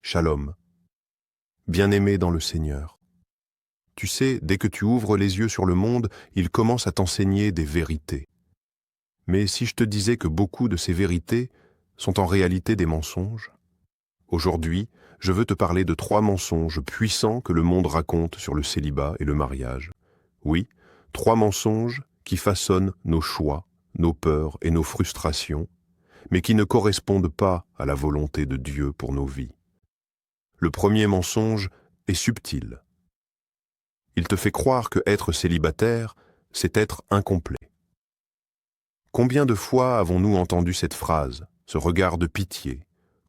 Shalom. Bien-aimé dans le Seigneur. Tu sais, dès que tu ouvres les yeux sur le monde, il commence à t'enseigner des vérités. Mais si je te disais que beaucoup de ces vérités sont en réalité des mensonges? Aujourd'hui, je veux te parler de 3 mensonges puissants que le monde raconte sur le célibat et le mariage. Oui, 3 mensonges qui façonnent nos choix, nos peurs et nos frustrations, mais qui ne correspondent pas à la volonté de Dieu pour nos vies. Le premier mensonge est subtil. Il te fait croire que être célibataire, c'est être incomplet. Combien de fois avons-nous entendu cette phrase, ce regard de pitié,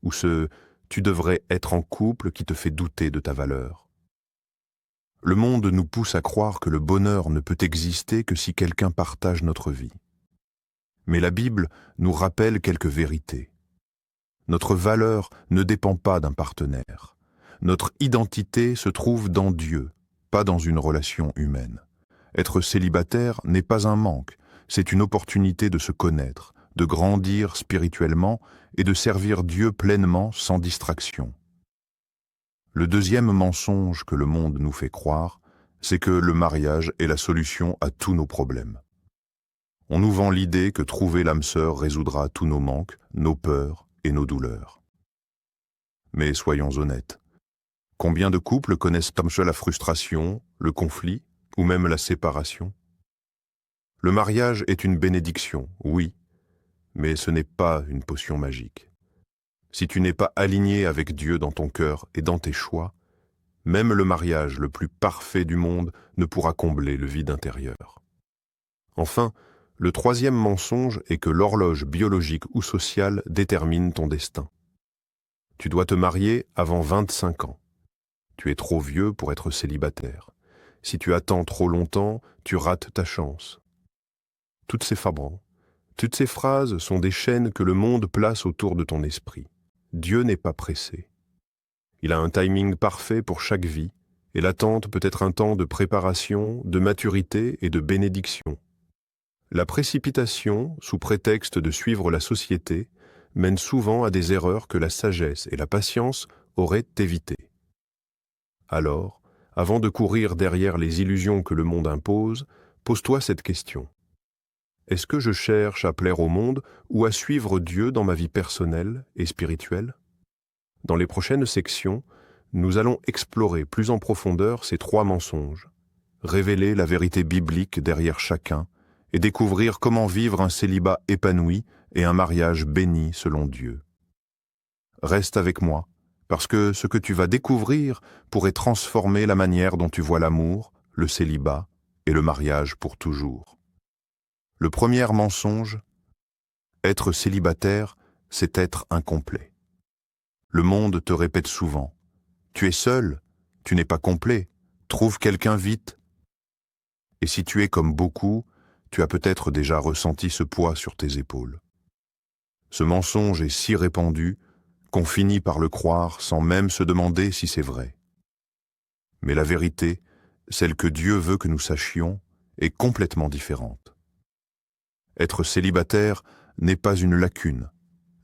ou ce « tu devrais être en couple » qui te fait douter de ta valeur? Le monde nous pousse à croire que le bonheur ne peut exister que si quelqu'un partage notre vie. Mais la Bible nous rappelle quelques vérités. Notre valeur ne dépend pas d'un partenaire. Notre identité se trouve dans Dieu, pas dans une relation humaine. Être célibataire n'est pas un manque, c'est une opportunité de se connaître, de grandir spirituellement et de servir Dieu pleinement sans distraction. Le deuxième mensonge que le monde nous fait croire, c'est que le mariage est la solution à tous nos problèmes. On nous vend l'idée que trouver l'âme sœur résoudra tous nos manques, nos peurs et nos douleurs. Mais soyons honnêtes. Combien de couples connaissent comme ça la frustration, le conflit ou même la séparation? Le mariage est une bénédiction, oui, mais ce n'est pas une potion magique. Si tu n'es pas aligné avec Dieu dans ton cœur et dans tes choix, même le mariage le plus parfait du monde ne pourra combler le vide intérieur. Enfin, le troisième mensonge est que l'horloge biologique ou sociale détermine ton destin. Tu dois te marier avant 25 ans. Tu es trop vieux pour être célibataire. Si tu attends trop longtemps, tu rates ta chance. Toutes ces phrases sont des chaînes que le monde place autour de ton esprit. Dieu n'est pas pressé. Il a un timing parfait pour chaque vie, et l'attente peut être un temps de préparation, de maturité et de bénédiction. La précipitation, sous prétexte de suivre la société, mène souvent à des erreurs que la sagesse et la patience auraient évitées. Alors, avant de courir derrière les illusions que le monde impose, pose-toi cette question. Est-ce que je cherche à plaire au monde ou à suivre Dieu dans ma vie personnelle et spirituelle? Dans les prochaines sections, nous allons explorer plus en profondeur ces 3 mensonges, révéler la vérité biblique derrière chacun et découvrir comment vivre un célibat épanoui et un mariage béni selon Dieu. Reste avec moi, parce que ce que tu vas découvrir pourrait transformer la manière dont tu vois l'amour, le célibat et le mariage pour toujours. Le premier mensonge, être célibataire, c'est être incomplet. Le monde te répète souvent, tu es seul, tu n'es pas complet, trouve quelqu'un vite. Et si tu es comme beaucoup, tu as peut-être déjà ressenti ce poids sur tes épaules. Ce mensonge est si répandu qu'on finit par le croire sans même se demander si c'est vrai. Mais la vérité, celle que Dieu veut que nous sachions, est complètement différente. Être célibataire n'est pas une lacune,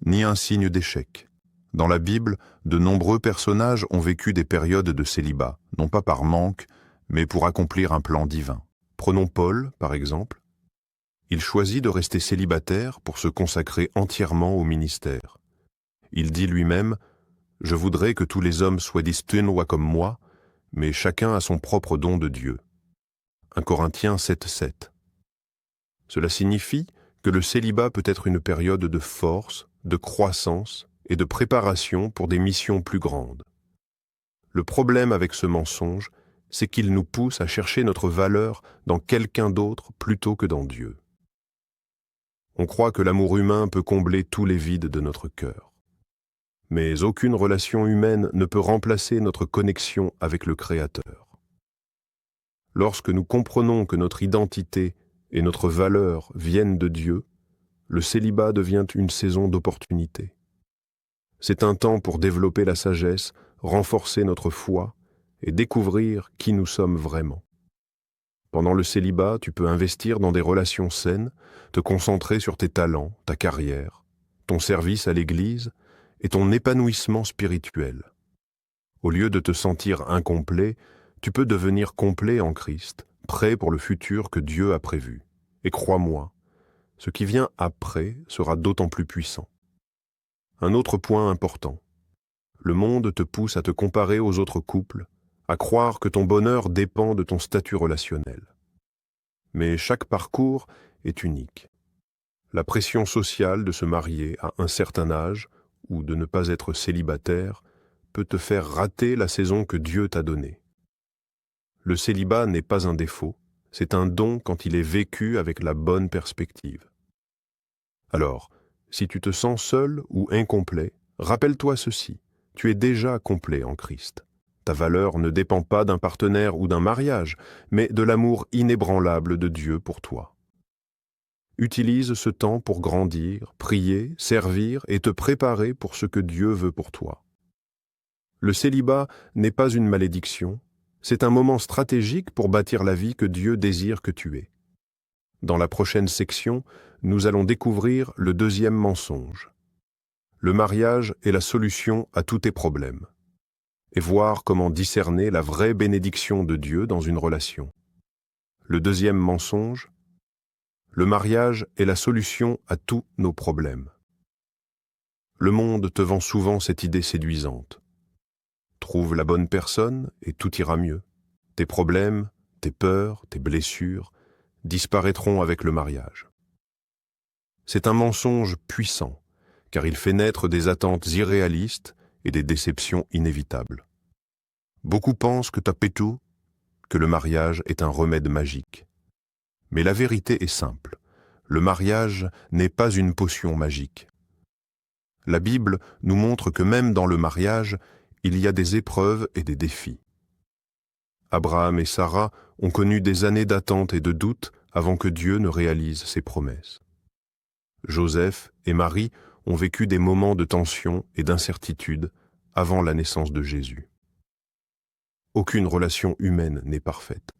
ni un signe d'échec. Dans la Bible, de nombreux personnages ont vécu des périodes de célibat, non pas par manque, mais pour accomplir un plan divin. Prenons Paul, par exemple. Il choisit de rester célibataire pour se consacrer entièrement au ministère. Il dit lui-même « Je voudrais que tous les hommes soient distincts comme moi, mais chacun a son propre don de Dieu. » 1 Corinthiens 7,7. Cela signifie que le célibat peut être une période de force, de croissance et de préparation pour des missions plus grandes. Le problème avec ce mensonge, c'est qu'il nous pousse à chercher notre valeur dans quelqu'un d'autre plutôt que dans Dieu. On croit que l'amour humain peut combler tous les vides de notre cœur. Mais aucune relation humaine ne peut remplacer notre connexion avec le Créateur. Lorsque nous comprenons que notre identité et notre valeur viennent de Dieu, le célibat devient une saison d'opportunité. C'est un temps pour développer la sagesse, renforcer notre foi et découvrir qui nous sommes vraiment. Pendant le célibat, tu peux investir dans des relations saines, te concentrer sur tes talents, ta carrière, ton service à l'Église et ton épanouissement spirituel. Au lieu de te sentir incomplet, tu peux devenir complet en Christ, prêt pour le futur que Dieu a prévu. Et crois-moi, ce qui vient après sera d'autant plus puissant. Un autre point important. Le monde te pousse à te comparer aux autres couples, à croire que ton bonheur dépend de ton statut relationnel. Mais chaque parcours est unique. La pression sociale de se marier à un certain âge ou de ne pas être célibataire peut te faire rater la saison que Dieu t'a donnée. Le célibat n'est pas un défaut, c'est un don quand il est vécu avec la bonne perspective. Alors, si tu te sens seul ou incomplet, rappelle-toi ceci, tu es déjà complet en Christ. Ta valeur ne dépend pas d'un partenaire ou d'un mariage, mais de l'amour inébranlable de Dieu pour toi. Utilise ce temps pour grandir, prier, servir et te préparer pour ce que Dieu veut pour toi. Le célibat n'est pas une malédiction, c'est un moment stratégique pour bâtir la vie que Dieu désire que tu aies. Dans la prochaine section, nous allons découvrir le deuxième mensonge. Le mariage est la solution à tous tes problèmes. Et voir comment discerner la vraie bénédiction de Dieu dans une relation. Le deuxième mensonge, le mariage est la solution à tous nos problèmes. Le monde te vend souvent cette idée séduisante. Trouve la bonne personne et tout ira mieux. Tes problèmes, tes peurs, tes blessures disparaîtront avec le mariage. C'est un mensonge puissant, car il fait naître des attentes irréalistes et des déceptions inévitables. Beaucoup pensent que taper tout, que le mariage est un remède magique. Mais la vérité est simple, le mariage n'est pas une potion magique. La Bible nous montre que même dans le mariage, il y a des épreuves et des défis. Abraham et Sarah ont connu des années d'attente et de doute avant que Dieu ne réalise ses promesses. Joseph et Marie ont vécu des moments de tension et d'incertitude avant la naissance de Jésus. Aucune relation humaine n'est parfaite.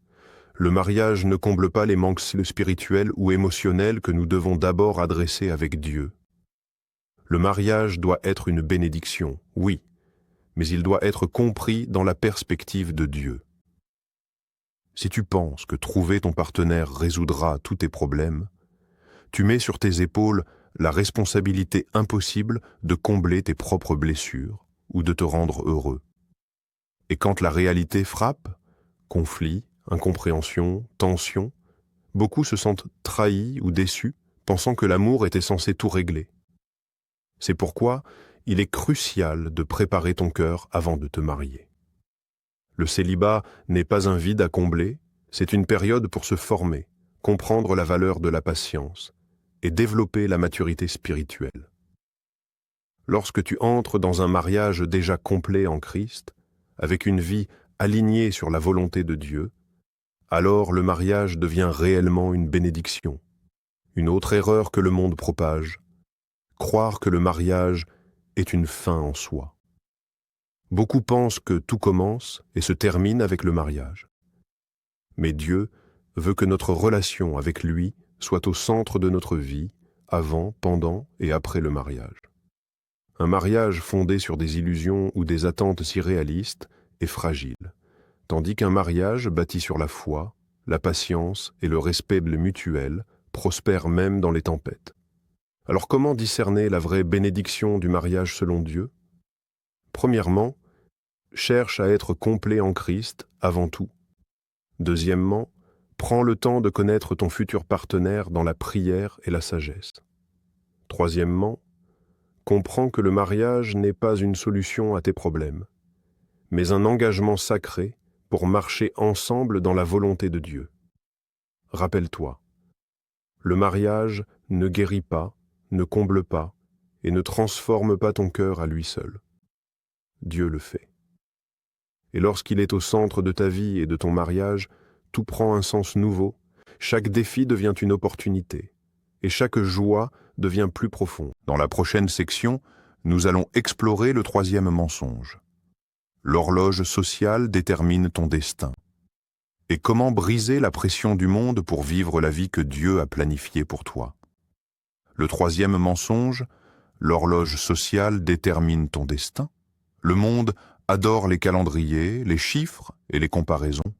Le mariage ne comble pas les manques spirituels ou émotionnels que nous devons d'abord adresser avec Dieu. Le mariage doit être une bénédiction, oui, mais il doit être compris dans la perspective de Dieu. Si tu penses que trouver ton partenaire résoudra tous tes problèmes, tu mets sur tes épaules la responsabilité impossible de combler tes propres blessures ou de te rendre heureux. Et quand la réalité frappe, conflit, incompréhension, tension, beaucoup se sentent trahis ou déçus, pensant que l'amour était censé tout régler. C'est pourquoi il est crucial de préparer ton cœur avant de te marier. Le célibat n'est pas un vide à combler, c'est une période pour se former, comprendre la valeur de la patience et développer la maturité spirituelle. Lorsque tu entres dans un mariage déjà complet en Christ, avec une vie alignée sur la volonté de Dieu, alors le mariage devient réellement une bénédiction. Une autre erreur que le monde propage, croire que le mariage est une fin en soi. Beaucoup pensent que tout commence et se termine avec le mariage. Mais Dieu veut que notre relation avec lui soit au centre de notre vie, avant, pendant et après le mariage. Un mariage fondé sur des illusions ou des attentes irréalistes est fragile, tandis qu'un mariage bâti sur la foi, la patience et le respect mutuel prospère même dans les tempêtes. Alors comment discerner la vraie bénédiction du mariage selon Dieu ? Premièrement, cherche à être complet en Christ avant tout. Deuxièmement, prends le temps de connaître ton futur partenaire dans la prière et la sagesse. Troisièmement, comprends que le mariage n'est pas une solution à tes problèmes, mais un engagement sacré pour marcher ensemble dans la volonté de Dieu. Rappelle-toi, le mariage ne guérit pas, ne comble pas et ne transforme pas ton cœur à lui seul. Dieu le fait. Et lorsqu'il est au centre de ta vie et de ton mariage, tout prend un sens nouveau, chaque défi devient une opportunité, et chaque joie devient plus profonde. Dans la prochaine section, nous allons explorer le troisième mensonge. L'horloge sociale détermine ton destin. Et comment briser la pression du monde pour vivre la vie que Dieu a planifiée pour toi. Le troisième mensonge, l'horloge sociale détermine ton destin. Le monde adore les calendriers, les chiffres et les comparaisons.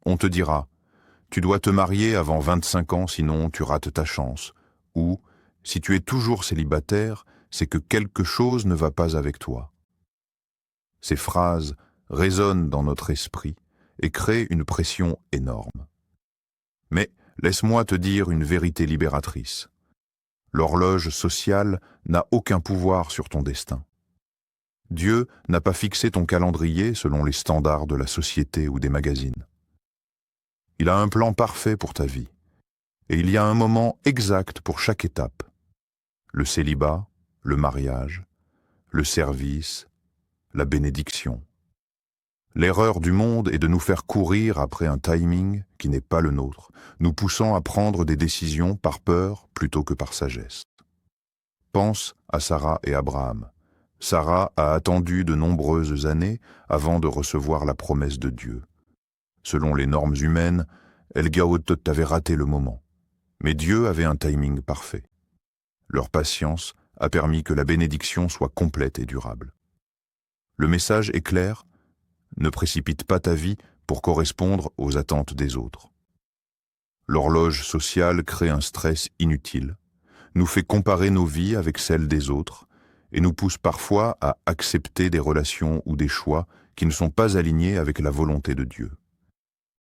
On te dira « Tu dois te marier avant 25 ans, sinon tu rates ta chance » ou « Si tu es toujours célibataire, c'est que quelque chose ne va pas avec toi ». Ces phrases résonnent dans notre esprit et créent une pression énorme. Mais laisse-moi te dire une vérité libératrice. L'horloge sociale n'a aucun pouvoir sur ton destin. Dieu n'a pas fixé ton calendrier selon les standards de la société ou des magazines. Il a un plan parfait pour ta vie, et il y a un moment exact pour chaque étape. Le célibat, le mariage, le service, la bénédiction. L'erreur du monde est de nous faire courir après un timing qui n'est pas le nôtre, nous poussant à prendre des décisions par peur plutôt que par sagesse. Pense à Sarah et Abraham. Sarah a attendu de nombreuses années avant de recevoir la promesse de Dieu. Selon les normes humaines, Elgaot avait raté le moment. Mais Dieu avait un timing parfait. Leur patience a permis que la bénédiction soit complète et durable. Le message est clair, ne précipite pas ta vie pour correspondre aux attentes des autres. L'horloge sociale crée un stress inutile, nous fait comparer nos vies avec celles des autres et nous pousse parfois à accepter des relations ou des choix qui ne sont pas alignés avec la volonté de Dieu.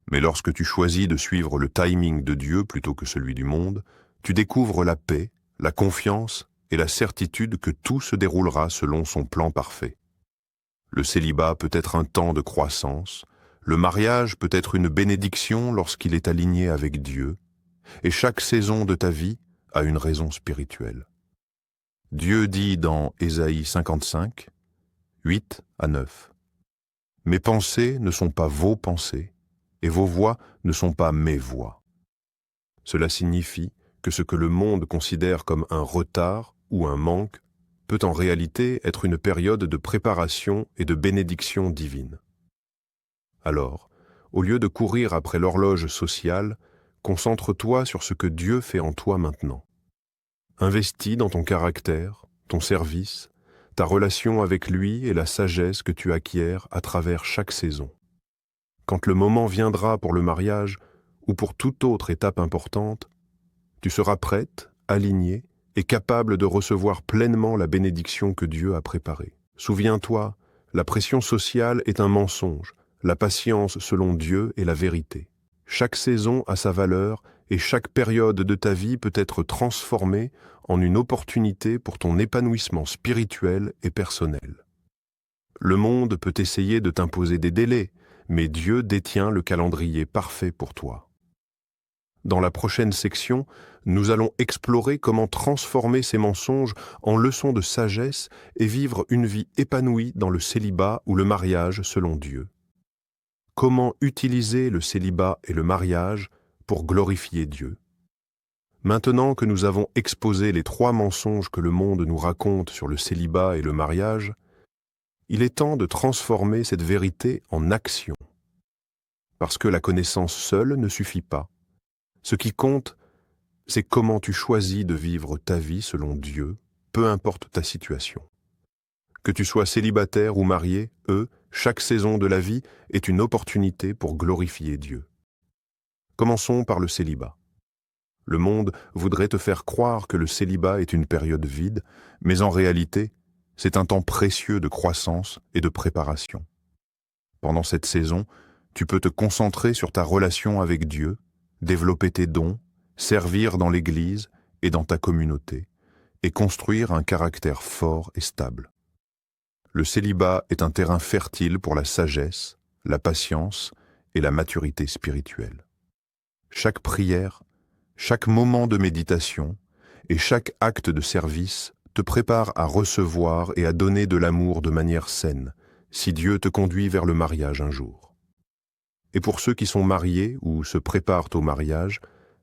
Mais lorsque tu choisis de suivre le timing de Dieu plutôt que celui du monde, tu découvres la paix, la confiance et la certitude que tout se déroulera selon son plan parfait. Le célibat peut être un temps de croissance, le mariage peut être une bénédiction lorsqu'il est aligné avec Dieu, et chaque saison de ta vie a une raison spirituelle. Dieu dit dans Ésaïe 55, 8 à 9, « Mes pensées ne sont pas vos pensées, et vos voix ne sont pas mes voix. » Cela signifie que ce que le monde considère comme un retard ou un manque peut en réalité être une période de préparation et de bénédiction divine. Alors, au lieu de courir après l'horloge sociale, concentre-toi sur ce que Dieu fait en toi maintenant. Investis dans ton caractère, ton service, ta relation avec lui et la sagesse que tu acquiers à travers chaque saison. Quand le moment viendra pour le mariage ou pour toute autre étape importante, tu seras prête, alignée et capable de recevoir pleinement la bénédiction que Dieu a préparée. Souviens-toi, la pression sociale est un mensonge, la patience selon Dieu est la vérité. Chaque saison a sa valeur et chaque période de ta vie peut être transformée en une opportunité pour ton épanouissement spirituel et personnel. Le monde peut essayer de t'imposer des délais, mais Dieu détient le calendrier parfait pour toi. Dans la prochaine section, nous allons explorer comment transformer ces mensonges en leçons de sagesse et vivre une vie épanouie dans le célibat ou le mariage selon Dieu. Comment utiliser le célibat et le mariage pour glorifier Dieu. Maintenant que nous avons exposé les 3 mensonges que le monde nous raconte sur le célibat et le mariage, il est temps de transformer cette vérité en action. Parce que la connaissance seule ne suffit pas. Ce qui compte, c'est comment tu choisis de vivre ta vie selon Dieu, peu importe ta situation. Que tu sois célibataire ou marié, chaque saison de la vie est une opportunité pour glorifier Dieu. Commençons par le célibat. Le monde voudrait te faire croire que le célibat est une période vide, mais en réalité, c'est un temps précieux de croissance et de préparation. Pendant cette saison, tu peux te concentrer sur ta relation avec Dieu, développer tes dons, servir dans l'Église et dans ta communauté, et construire un caractère fort et stable. Le célibat est un terrain fertile pour la sagesse, la patience et la maturité spirituelle. Chaque prière, chaque moment de méditation et chaque acte de service te prépare à recevoir et à donner de l'amour de manière saine, si Dieu te conduit vers le mariage un jour. Et pour ceux qui sont mariés ou se préparent au mariage,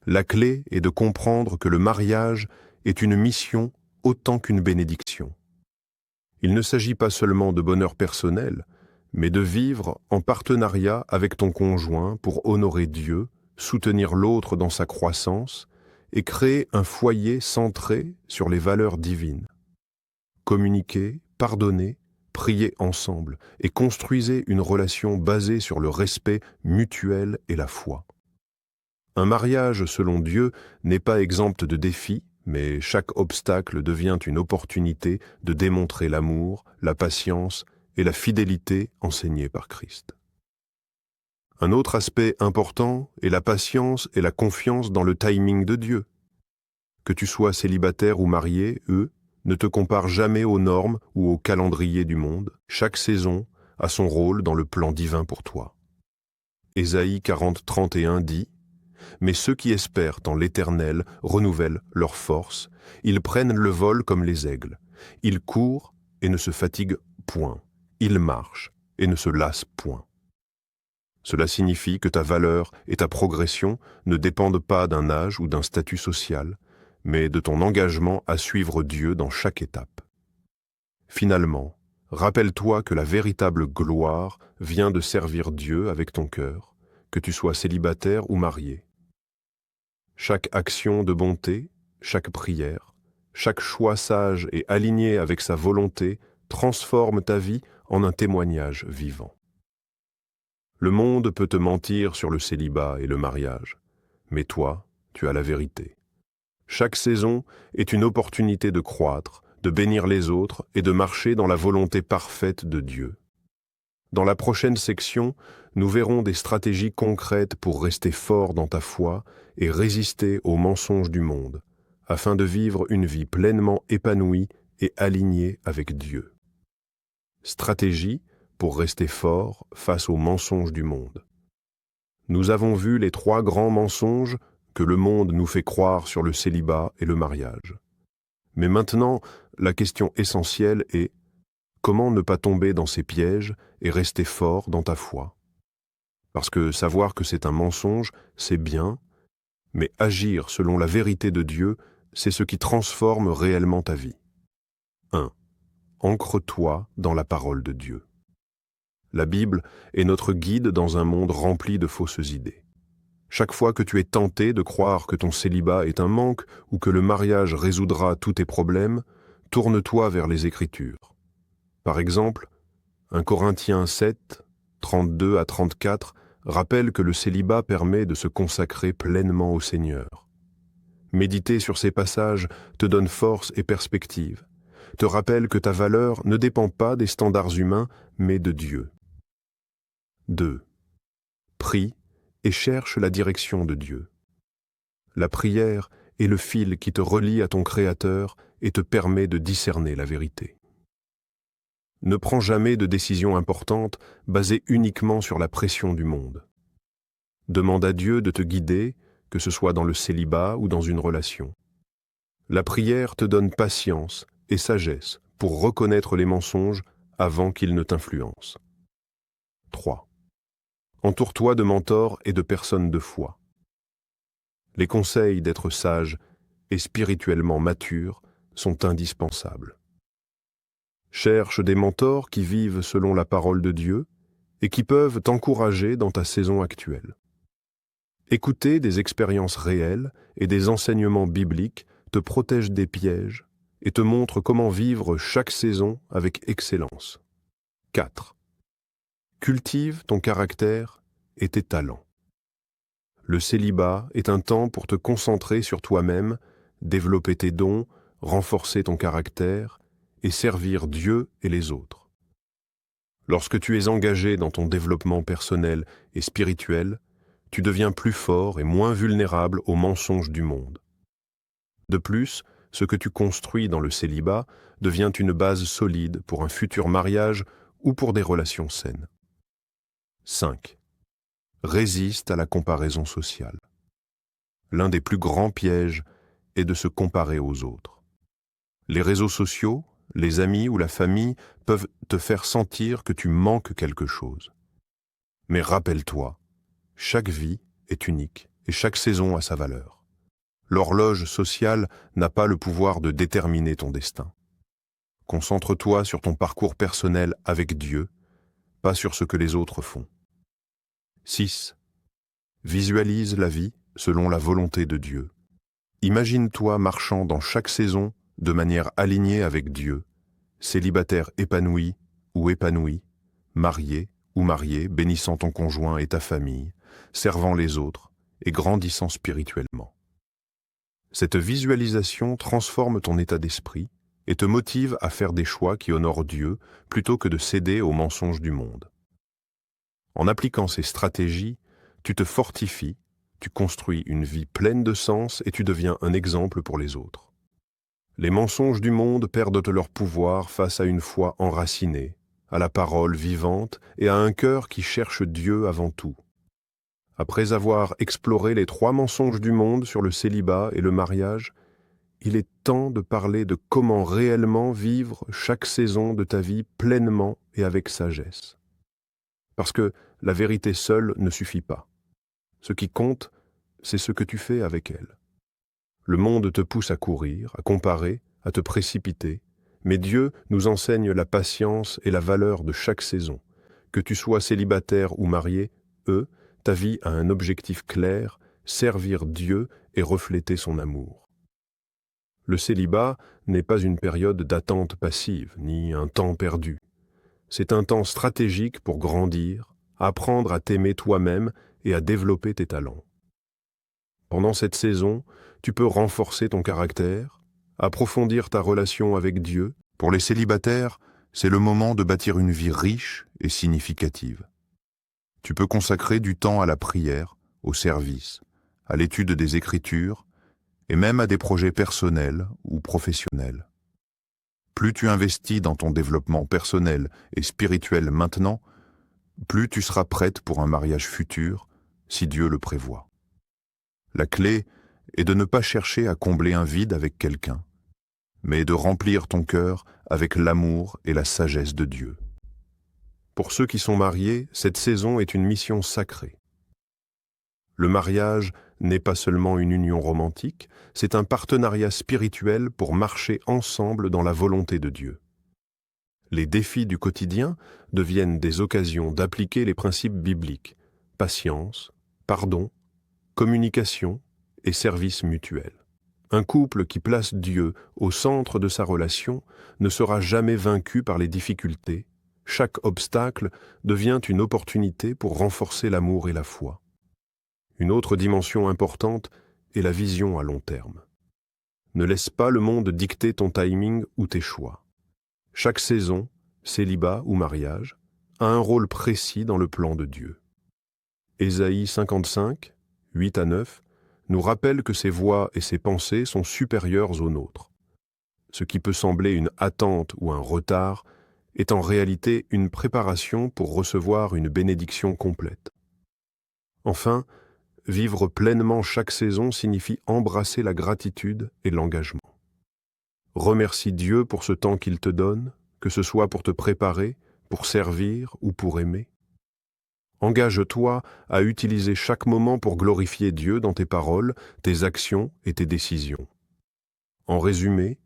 la clé est de comprendre que le mariage est une mission autant qu'une bénédiction. Il ne s'agit pas seulement de bonheur personnel, mais de vivre en partenariat avec ton conjoint pour honorer Dieu, soutenir l'autre dans sa croissance et créer un foyer centré sur les valeurs divines. Communiquer, pardonner, priez ensemble et construisez une relation basée sur le respect mutuel et la foi. Un mariage selon Dieu n'est pas exempt de défis, mais chaque obstacle devient une opportunité de démontrer l'amour, la patience et la fidélité enseignée par Christ. Un autre aspect important est la patience et la confiance dans le timing de Dieu. Que tu sois célibataire ou marié, ne te comparent jamais aux normes ou au calendrier du monde. Chaque saison a son rôle dans le plan divin pour toi. Ésaïe 40, 31 dit « Mais ceux qui espèrent en l'Éternel renouvellent leur force. Ils prennent le vol comme les aigles. Ils courent et ne se fatiguent point. Ils marchent et ne se lassent point. » Cela signifie que ta valeur et ta progression ne dépendent pas d'un âge ou d'un statut social, mais de ton engagement à suivre Dieu dans chaque étape. Finalement, rappelle-toi que la véritable gloire vient de servir Dieu avec ton cœur, que tu sois célibataire ou marié. Chaque action de bonté, chaque prière, chaque choix sage et aligné avec sa volonté transforme ta vie en un témoignage vivant. Le monde peut te mentir sur le célibat et le mariage, mais toi, tu as la vérité. Chaque saison est une opportunité de croître, de bénir les autres et de marcher dans la volonté parfaite de Dieu. Dans la prochaine section, nous verrons des stratégies concrètes pour rester fort dans ta foi et résister aux mensonges du monde, afin de vivre une vie pleinement épanouie et alignée avec Dieu. Stratégie pour rester fort face aux mensonges du monde. Nous avons vu les 3 grands mensonges que le monde nous fait croire sur le célibat et le mariage. Mais maintenant, la question essentielle est comment ne pas tomber dans ces pièges et rester fort dans ta foi? Parce que savoir que c'est un mensonge, c'est bien, mais agir selon la vérité de Dieu, c'est ce qui transforme réellement ta vie. 1. Ancre-toi dans la parole de Dieu. La Bible est notre guide dans un monde rempli de fausses idées. Chaque fois que tu es tenté de croire que ton célibat est un manque ou que le mariage résoudra tous tes problèmes, tourne-toi vers les Écritures. Par exemple, 1 Corinthiens 7, 32 à 34 rappelle que le célibat permet de se consacrer pleinement au Seigneur. Méditer sur ces passages te donne force et perspective, te rappelle que ta valeur ne dépend pas des standards humains, mais de Dieu. 2. Prie et cherche la direction de Dieu. La prière est le fil qui te relie à ton Créateur et te permet de discerner la vérité. Ne prends jamais de décisions importantes basées uniquement sur la pression du monde. Demande à Dieu de te guider, que ce soit dans le célibat ou dans une relation. La prière te donne patience et sagesse pour reconnaître les mensonges avant qu'ils ne t'influencent. 3. Entoure-toi de mentors et de personnes de foi. Les conseils d'être sage et spirituellement mature sont indispensables. Cherche des mentors qui vivent selon la parole de Dieu et qui peuvent t'encourager dans ta saison actuelle. Écouter des expériences réelles et des enseignements bibliques te protège des pièges et te montre comment vivre chaque saison avec excellence. 4. Cultive ton caractère et tes talents. Le célibat est un temps pour te concentrer sur toi-même, développer tes dons, renforcer ton caractère et servir Dieu et les autres. Lorsque tu es engagé dans ton développement personnel et spirituel, tu deviens plus fort et moins vulnérable aux mensonges du monde. De plus, ce que tu construis dans le célibat devient une base solide pour un futur mariage ou pour des relations saines. 5. Résiste à la comparaison sociale. L'un des plus grands pièges est de se comparer aux autres. Les réseaux sociaux, les amis ou la famille peuvent te faire sentir que tu manques quelque chose. Mais rappelle-toi, chaque vie est unique et chaque saison a sa valeur. L'horloge sociale n'a pas le pouvoir de déterminer ton destin. Concentre-toi sur ton parcours personnel avec Dieu, pas sur ce que les autres font. 6. Visualise la vie selon la volonté de Dieu. Imagine-toi marchant dans chaque saison de manière alignée avec Dieu, célibataire épanoui ou épanoui, marié ou mariée, bénissant ton conjoint et ta famille, servant les autres et grandissant spirituellement. Cette visualisation transforme ton état d'esprit et te motive à faire des choix qui honorent Dieu plutôt que de céder aux mensonges du monde. En appliquant ces stratégies, tu te fortifies, tu construis une vie pleine de sens et tu deviens un exemple pour les autres. Les mensonges du monde perdent leur pouvoir face à une foi enracinée, à la parole vivante et à un cœur qui cherche Dieu avant tout. Après avoir exploré les 3 mensonges du monde sur le célibat et le mariage, il est temps de parler de comment réellement vivre chaque saison de ta vie pleinement et avec sagesse. Parce que la vérité seule ne suffit pas. Ce qui compte, c'est ce que tu fais avec elle. Le monde te pousse à courir, à comparer, à te précipiter, mais Dieu nous enseigne la patience et la valeur de chaque saison. Que tu sois célibataire ou marié, ta vie a un objectif clair, servir Dieu et refléter son amour. Le célibat n'est pas une période d'attente passive, ni un temps perdu. C'est un temps stratégique pour grandir, apprendre à t'aimer toi-même et à développer tes talents. Pendant cette saison, tu peux renforcer ton caractère, approfondir ta relation avec Dieu. Pour les célibataires, c'est le moment de bâtir une vie riche et significative. Tu peux consacrer du temps à la prière, au service, à l'étude des Écritures et même à des projets personnels ou professionnels. Plus tu investis dans ton développement personnel et spirituel maintenant, plus tu seras prête pour un mariage futur, si Dieu le prévoit. La clé est de ne pas chercher à combler un vide avec quelqu'un, mais de remplir ton cœur avec l'amour et la sagesse de Dieu. Pour ceux qui sont mariés, cette saison est une mission sacrée. Le mariage n'est pas seulement une union romantique, c'est un partenariat spirituel pour marcher ensemble dans la volonté de Dieu. Les défis du quotidien deviennent des occasions d'appliquer les principes bibliques, patience, pardon, communication et service mutuel. Un couple qui place Dieu au centre de sa relation ne sera jamais vaincu par les difficultés. Chaque obstacle devient une opportunité pour renforcer l'amour et la foi. Une autre dimension importante est la vision à long terme. Ne laisse pas le monde dicter ton timing ou tes choix. Chaque saison, célibat ou mariage, a un rôle précis dans le plan de Dieu. Ésaïe 55, 8 à 9, nous rappelle que ses voies et ses pensées sont supérieures aux nôtres. Ce qui peut sembler une attente ou un retard est en réalité une préparation pour recevoir une bénédiction complète. Enfin, vivre pleinement chaque saison signifie embrasser la gratitude et l'engagement. Remercie Dieu pour ce temps qu'il te donne, que ce soit pour te préparer, pour servir ou pour aimer. Engage-toi à utiliser chaque moment pour glorifier Dieu dans tes paroles, tes actions et tes décisions. En résumé,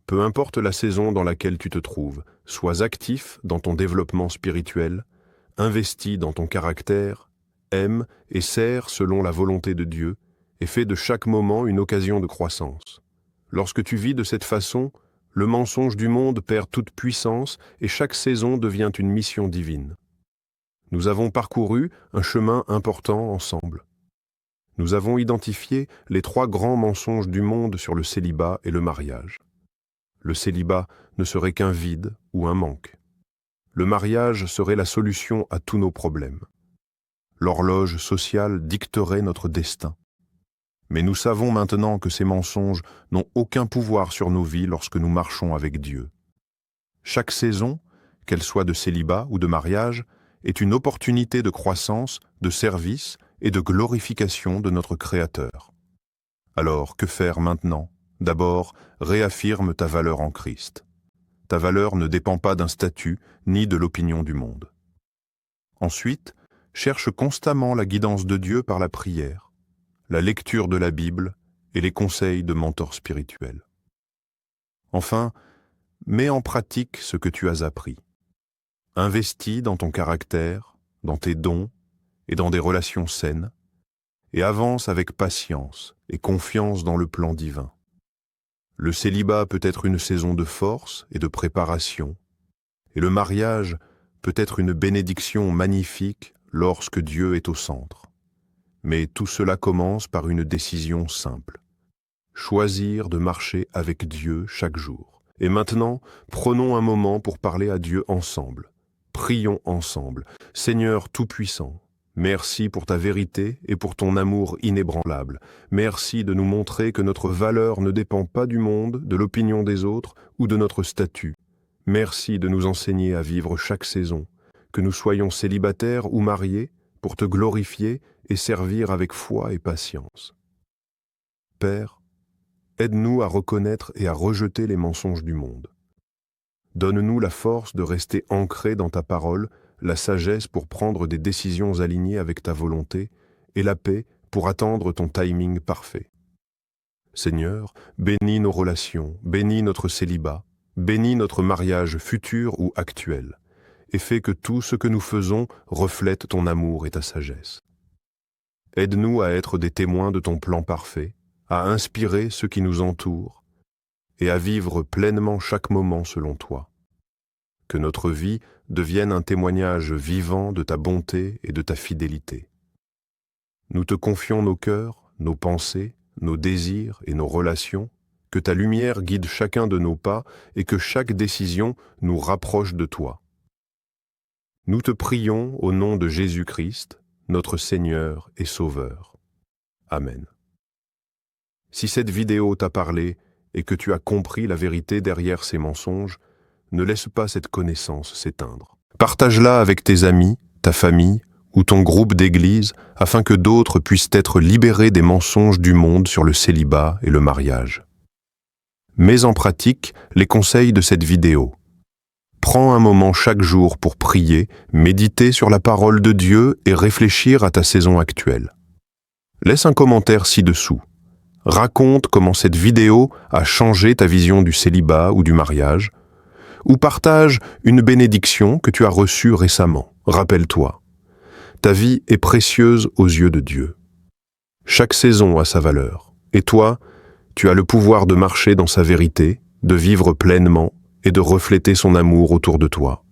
peu importe la saison dans laquelle tu te trouves, sois actif dans ton développement spirituel, investis dans ton caractère, aime et sers selon la volonté de Dieu et fais de chaque moment une occasion de croissance. Lorsque tu vis de cette façon, le mensonge du monde perd toute puissance et chaque saison devient une mission divine. Nous avons parcouru un chemin important ensemble. Nous avons identifié les 3 grands mensonges du monde sur le célibat et le mariage. Le célibat ne serait qu'un vide ou un manque. Le mariage serait la solution à tous nos problèmes. L'horloge sociale dicterait notre destin. Mais nous savons maintenant que ces mensonges n'ont aucun pouvoir sur nos vies lorsque nous marchons avec Dieu. Chaque saison, qu'elle soit de célibat ou de mariage, est une opportunité de croissance, de service et de glorification de notre Créateur. Alors, que faire maintenant ? D'abord, réaffirme ta valeur en Christ. Ta valeur ne dépend pas d'un statut ni de l'opinion du monde. Ensuite, cherche constamment la guidance de Dieu par la prière, la lecture de la Bible et les conseils de mentors spirituels. Enfin, mets en pratique ce que tu as appris. Investis dans ton caractère, dans tes dons et dans des relations saines, et avance avec patience et confiance dans le plan divin. Le célibat peut être une saison de force et de préparation, Et le mariage peut être une bénédiction magnifique lorsque Dieu est au centre. Mais tout cela commence par une décision simple. Choisir de marcher avec Dieu chaque jour. Et maintenant, prenons un moment pour parler à Dieu ensemble. Prions ensemble. Seigneur Tout-Puissant, merci pour ta vérité et pour ton amour inébranlable. Merci de nous montrer que notre valeur ne dépend pas du monde, de l'opinion des autres ou de notre statut. Merci de nous enseigner à vivre chaque saison, que nous soyons célibataires ou mariés, pour te glorifier et servir avec foi et patience. Père, aide-nous à reconnaître et à rejeter les mensonges du monde. Donne-nous la force de rester ancrés dans ta parole, la sagesse pour prendre des décisions alignées avec ta volonté et la paix pour attendre ton timing parfait. Seigneur, bénis nos relations, bénis notre célibat, bénis notre mariage futur ou actuel, et fais que tout ce que nous faisons reflète ton amour et ta sagesse. Aide-nous à être des témoins de ton plan parfait, à inspirer ceux qui nous entourent et à vivre pleinement chaque moment selon toi. Que notre vie devienne un témoignage vivant de ta bonté et de ta fidélité. Nous te confions nos cœurs, nos pensées, nos désirs et nos relations, que ta lumière guide chacun de nos pas et que chaque décision nous rapproche de toi. Nous te prions au nom de Jésus-Christ, notre Seigneur et Sauveur. Amen. Si cette vidéo t'a parlé et que tu as compris la vérité derrière ces mensonges, ne laisse pas cette connaissance s'éteindre. Partage-la avec tes amis, ta famille ou ton groupe d'église afin que d'autres puissent être libérés des mensonges du monde sur le célibat et le mariage. Mets en pratique les conseils de cette vidéo. Prends un moment chaque jour pour prier, méditer sur la parole de Dieu et réfléchir à ta saison actuelle. Laisse un commentaire ci-dessous. Raconte comment cette vidéo a changé ta vision du célibat ou du mariage, ou partage une bénédiction que tu as reçue récemment. Rappelle-toi, ta vie est précieuse aux yeux de Dieu. Chaque saison a sa valeur, et toi, tu as le pouvoir de marcher dans sa vérité, de vivre pleinement et de refléter son amour autour de toi.